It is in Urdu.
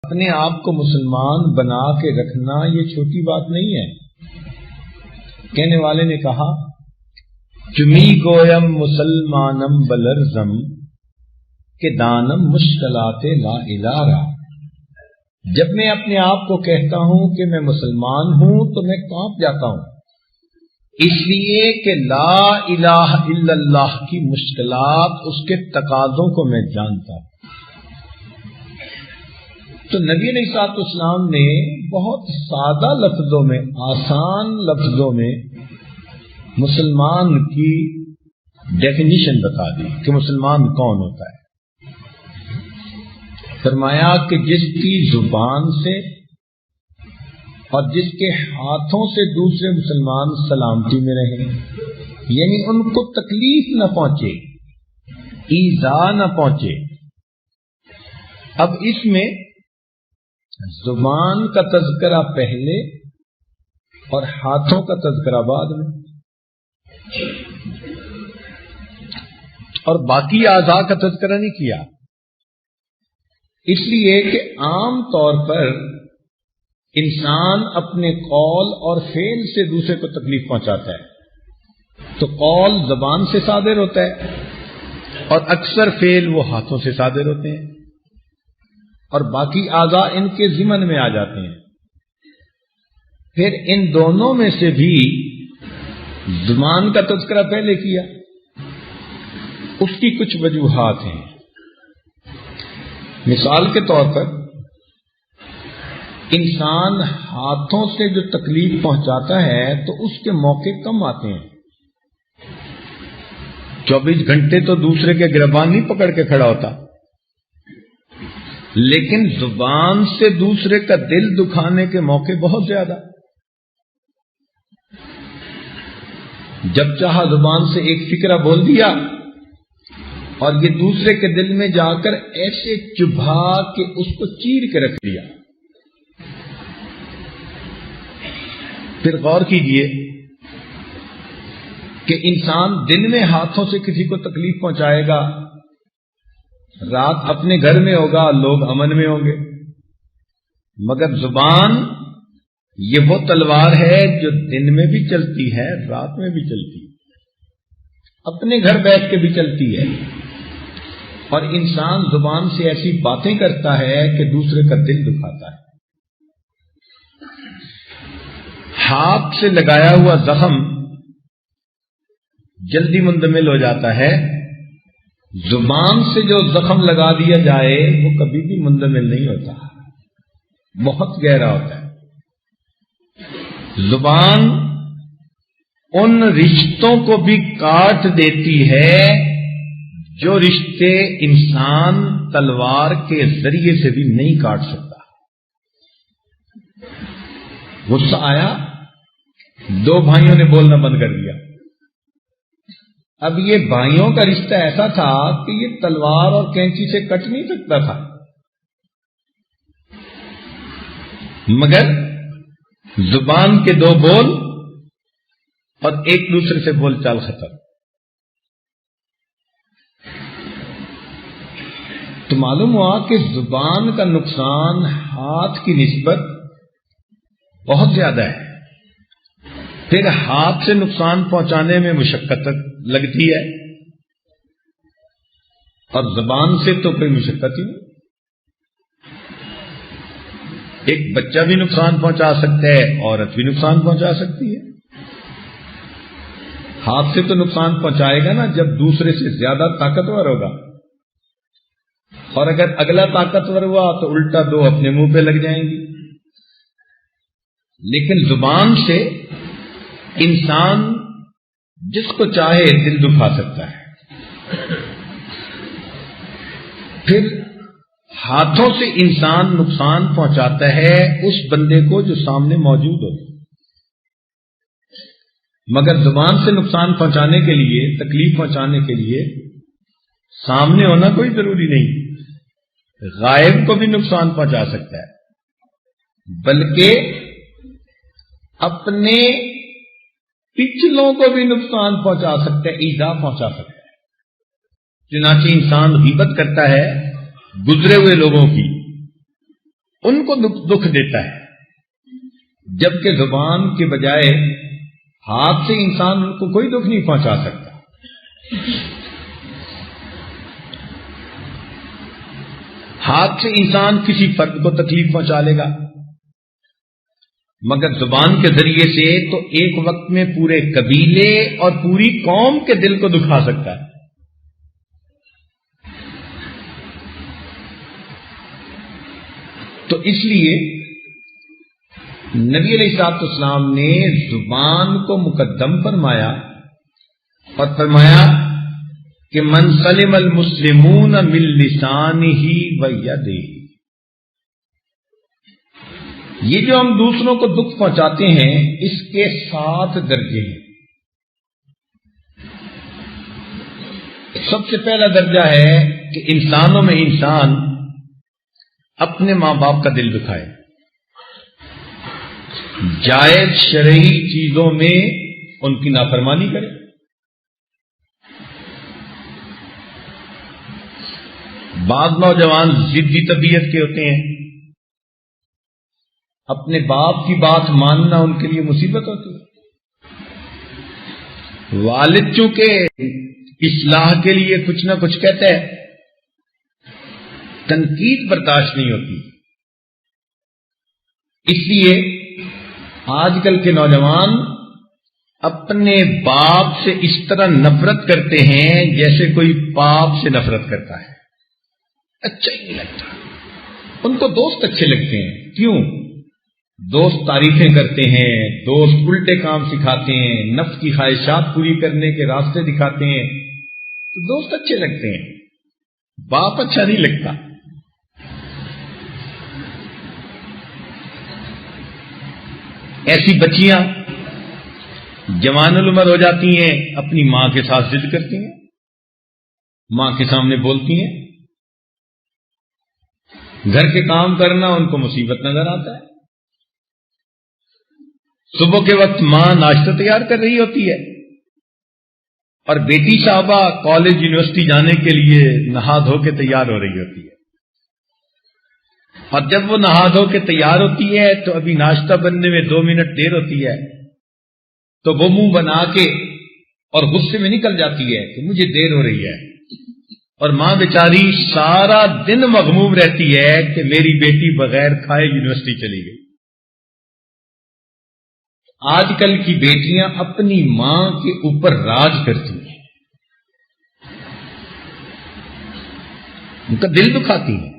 اپنے آپ کو مسلمان بنا کے رکھنا یہ چھوٹی بات نہیں ہے. کہنے والے نے کہا چمی گویم مسلمانم بلرزم کہ دانم مشکلات لا الہ. جب میں اپنے آپ کو کہتا ہوں کہ میں مسلمان ہوں تو میں کانپ جاتا ہوں، اس لیے کہ لا الہ الا اللہ کی مشکلات، اس کے تقاضوں کو میں جانتا ہوں. تو نبی علیہ الصلوۃ والسلام نے بہت سادہ لفظوں میں، آسان لفظوں میں مسلمان کی ڈیفینیشن بتا دی کہ مسلمان کون ہوتا ہے. فرمایا کہ جس کی زبان سے اور جس کے ہاتھوں سے دوسرے مسلمان سلامتی میں رہیں، یعنی ان کو تکلیف نہ پہنچے، ایذا نہ پہنچے. اب اس میں زبان کا تذکرہ پہلے اور ہاتھوں کا تذکرہ بعد میں، اور باقی اعضاء کا تذکرہ نہیں کیا، اس لیے کہ عام طور پر انسان اپنے قول اور فعل سے دوسرے کو تکلیف پہنچاتا ہے. تو قول زبان سے صادر ہوتا ہے اور اکثر فعل وہ ہاتھوں سے صادر ہوتے ہیں، اور باقی اعضاء ان کے ضمن میں آ جاتے ہیں. پھر ان دونوں میں سے بھی زبان کا تذکرہ پہلے کیا، اس کی کچھ وجوہات ہیں. مثال کے طور پر انسان ہاتھوں سے جو تکلیف پہنچاتا ہے تو اس کے موقع کم آتے ہیں. 24 گھنٹے تو دوسرے کے گربان نہیں پکڑ کے کھڑا ہوتا، لیکن زبان سے دوسرے کا دل دکھانے کے موقع بہت زیادہ. جب چاہا زبان سے ایک فکرہ بول دیا اور یہ دوسرے کے دل میں جا کر ایسے چبھا کہ اس کو چیر کے رکھ دیا. پھر غور کیجئے کہ انسان دن میں ہاتھوں سے کسی کو تکلیف پہنچائے گا، رات اپنے گھر میں ہوگا، لوگ امن میں ہوں گے. مگر زبان یہ وہ تلوار ہے جو دن میں بھی چلتی ہے، رات میں بھی چلتی ہے، اپنے گھر بیٹھ کے بھی چلتی ہے. اور انسان زبان سے ایسی باتیں کرتا ہے کہ دوسرے کا دل دکھاتا ہے. ہاتھ سے لگایا ہوا زخم جلدی مندمل ہو جاتا ہے، زبان سے جو زخم لگا دیا جائے وہ کبھی بھی مندمل نہیں ہوتا، بہت گہرا ہوتا ہے. زبان ان رشتوں کو بھی کاٹ دیتی ہے جو رشتے انسان تلوار کے ذریعے سے بھی نہیں کاٹ سکتا. غصہ آیا، 2 بھائیوں نے بولنا بند کر دیا. اب یہ بھائیوں کا رشتہ ایسا تھا کہ یہ تلوار اور کینچی سے کٹ نہیں سکتا تھا، مگر زبان کے 2 بول اور ایک دوسرے سے بول چال ختم. تو معلوم ہوا کہ زبان کا نقصان ہاتھ کی نسبت بہت زیادہ ہے. پھر ہاتھ سے نقصان پہنچانے میں مشقت لگتی ہے، اور زبان سے تو کوئی مشقت ہی نہیں. ایک بچہ بھی نقصان پہنچا سکتا ہے، عورت بھی نقصان پہنچا سکتی ہے. ہاتھ سے تو نقصان پہنچائے گا نا جب دوسرے سے زیادہ طاقتور ہوگا، اور اگر اگلا طاقتور ہوا تو الٹا 2 اپنے منہ پہ لگ جائیں گی. لیکن زبان سے انسان جس کو چاہے دل دکھا سکتا ہے. پھر ہاتھوں سے انسان نقصان پہنچاتا ہے اس بندے کو جو سامنے موجود ہو، مگر زبان سے نقصان پہنچانے کے لیے، تکلیف پہنچانے کے لیے سامنے ہونا کوئی ضروری نہیں. غائب کو بھی نقصان پہنچا سکتا ہے، بلکہ اپنے پچھلوں کو بھی نقصان پہنچا سکتا ہے، ایذا پہنچا سکتا ہے. چنانچہ انسان غیبت کرتا ہے گزرے ہوئے لوگوں کی ان کو دکھ دیتا ہے، جبکہ زبان کے بجائے ہاتھ سے انسان ان کو کوئی دکھ نہیں پہنچا سکتا۔ ہاتھ سے انسان کسی فرد کو تکلیف پہنچا لے گا، مگر زبان کے ذریعے سے تو ایک وقت میں پورے قبیلے اور پوری قوم کے دل کو دکھا سکتا ہے۔ تو اس لیے نبی علیہ الصلوۃ والسلام نے زبان کو مقدم فرمایا اور فرمایا کہ من سلم المسلمون من لسانہ و یدہ، یہ جو ہم دوسروں کو دکھ پہنچاتے ہیں اس کے 7 درجے ہیں۔ سب سے پہلا درجہ ہے کہ انسانوں میں انسان اپنے ماں باپ کا دل دکھائے، جائز شرعی چیزوں میں ان کی نافرمانی کرے، بعض نوجوان ضدی طبیعت کے ہوتے ہیں، اپنے باپ کی بات ماننا ان کے لیے مصیبت ہوتی ہے۔ والد چونکہ اصلاح کے لیے کچھ نہ کچھ کہتا ہے، تنقید برداشت نہیں ہوتی، اس لیے آج کل کے نوجوان اپنے باپ سے اس طرح نفرت کرتے ہیں جیسے کوئی پاپ سے نفرت کرتا ہے، اچھا ہی نہیں لگتا۔ ان کو دوست اچھے لگتے ہیں، کیوں؟ دوست تعریفیں کرتے ہیں، دوست الٹے کام سکھاتے ہیں، نفس کی خواہشات پوری کرنے کے راستے دکھاتے ہیں، تو دوست اچھے لگتے ہیں، باپ اچھا نہیں لگتا۔ ایسی بچیاں جوان العمر ہو جاتی ہیں، اپنی ماں کے ساتھ ضد کرتی ہیں، ماں کے سامنے بولتی ہیں، گھر کے کام کرنا ان کو مصیبت نظر آتا ہے۔ صبح کے وقت ماں ناشتہ تیار کر رہی ہوتی ہے اور بیٹی صاحبہ کالج یونیورسٹی جانے کے لیے نہا دھو کے تیار ہو رہی ہوتی ہے، اور جب وہ نہا دھو کے تیار ہوتی ہے تو ابھی ناشتہ بننے میں 2 منٹ دیر ہوتی ہے، تو وہ منہ بنا کے اور غصے میں نکل جاتی ہے کہ مجھے دیر ہو رہی ہے، اور ماں بیچاری سارا دن مغموم رہتی ہے کہ میری بیٹی بغیر کھائے یونیورسٹی چلی گئی۔ آج کل کی بیٹیاں اپنی ماں کے اوپر راج کرتی ہیں، ان کا دل دکھاتی ہیں۔